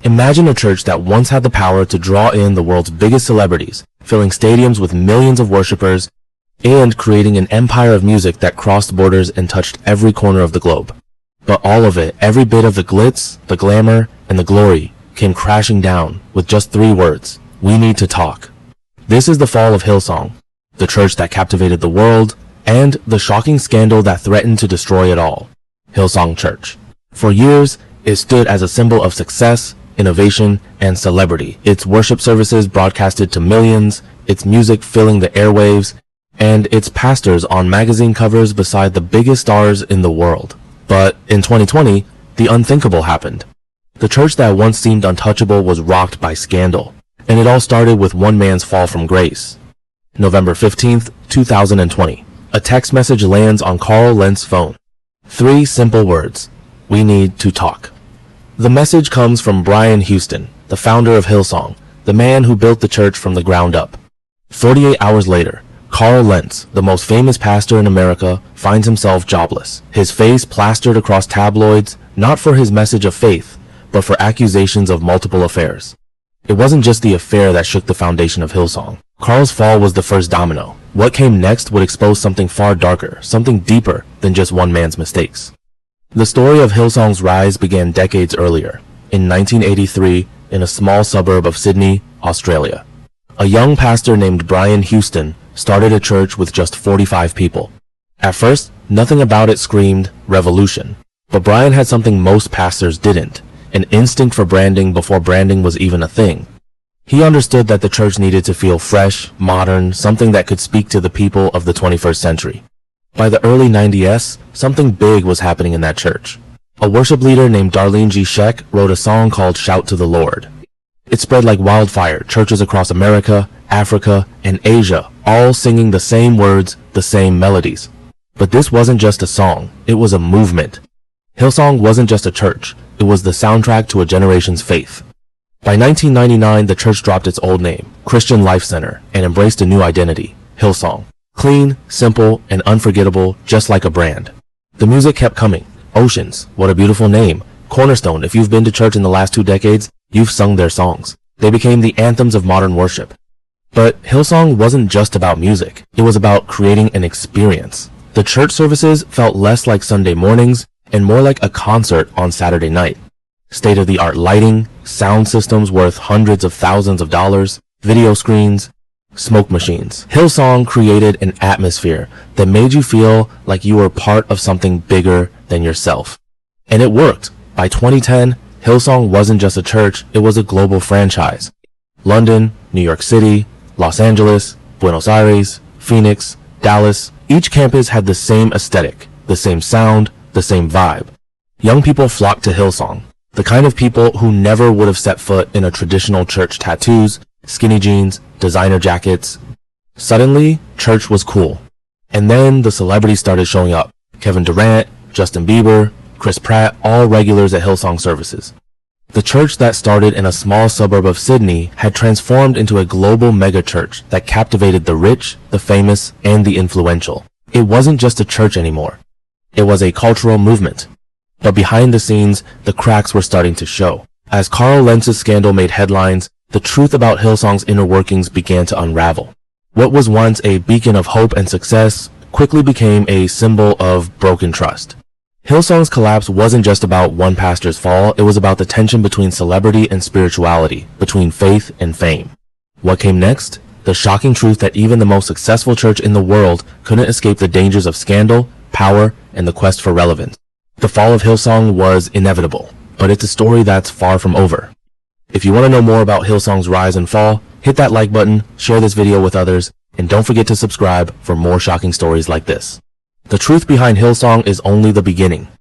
Imagine a church that once had the power to draw in the world's biggest celebrities, filling stadiums with millions of worshipers, and creating an empire of music that crossed borders and touched every corner of the globe. But all of it, every bit of the glitz, the glamour, and the glory, came crashing down with just 3 words: we need to talk. This is the fall of Hillsong, the church that captivated the world, and the shocking scandal that threatened to destroy it all: Hillsong Church. For years, it stood as a symbol of success, innovation, and celebrity. Its worship services broadcasted to millions, its music filling the airwaves, and its pastors on magazine covers beside the biggest stars in the world. But in 2020, the unthinkable happened. The church that once seemed untouchable was rocked by scandal, and it all started with one man's fall from grace. November 15th, 2020. A text message lands on Carl Lentz's phone. 3 simple words: we need to talk. The message comes from Brian Houston, the founder of Hillsong, the man who built the church from the ground up. 48 hours later, Carl Lentz, the most famous pastor in America, finds himself jobless, his face plastered across tabloids, not for his message of faith, but for accusations of multiple affairs. It wasn't just the affair that shook the foundation of Hillsong. Carl's fall was the first domino. What came next would expose something far darker, something deeper than just one man's mistakes. The story of Hillsong's rise began decades earlier, in 1983, in a small suburb of Sydney, Australia. A young pastor named Brian Houston started a church with just 45 people. At first, nothing about it screamed revolution. But Brian had something most pastors didn't: an instinct for branding before branding was even a thing. He understood that the church needed to feel fresh, modern, something that could speak to the people of the 21st century. By the early 90s, something big was happening in that church. A worship leader named Darlene G. Sheck wrote a song called Shout to the Lord. It spread like wildfire, churches across America, Africa, and Asia, all singing the same words, the same melodies. But this wasn't just a song, it was a movement. Hillsong wasn't just a church, it was the soundtrack to a generation's faith. By 1999, the church dropped its old name, Christian Life Center, and embraced a new identity, Hillsong. Clean, simple, and unforgettable, just like a brand. The music kept coming. Oceans, what a beautiful name. Cornerstone, if you've been to church in the last 2 decades, you've sung their songs. They became the anthems of modern worship. But Hillsong wasn't just about music. It was about creating an experience. The church services felt less like Sunday mornings and more like a concert on Saturday night. State-of-the-art lighting, sound systems worth hundreds of thousands of dollars, video screens, smoke machines. Hillsong created an atmosphere that made you feel like you were part of something bigger than yourself. And it worked. By 2010, Hillsong wasn't just a church, it was a global franchise. London, New York City, Los Angeles, Buenos Aires, Phoenix, Dallas, each campus had the same aesthetic, the same sound, the same vibe. Young people flocked to Hillsong, the kind of people who never would have set foot in a traditional church. Tattoos, skinny jeans, designer jackets. Suddenly, church was cool. And then the celebrities started showing up. Kevin Durant, Justin Bieber, Chris Pratt, all regulars at Hillsong services. The church that started in a small suburb of Sydney had transformed into a global megachurch that captivated the rich, the famous, and the influential. It wasn't just a church anymore. It was a cultural movement. But behind the scenes, the cracks were starting to show. As Carl Lentz's scandal made headlines, the truth about Hillsong's inner workings began to unravel. What was once a beacon of hope and success quickly became a symbol of broken trust. Hillsong's collapse wasn't just about one pastor's fall, it was about the tension between celebrity and spirituality, between faith and fame. What came next? The shocking truth that even the most successful church in the world couldn't escape the dangers of scandal, power, and the quest for relevance. The fall of Hillsong was inevitable, but it's a story that's far from over. If you want to know more about Hillsong's rise and fall, hit that like button, share this video with others, and don't forget to subscribe for more shocking stories like this. The truth behind Hillsong is only the beginning.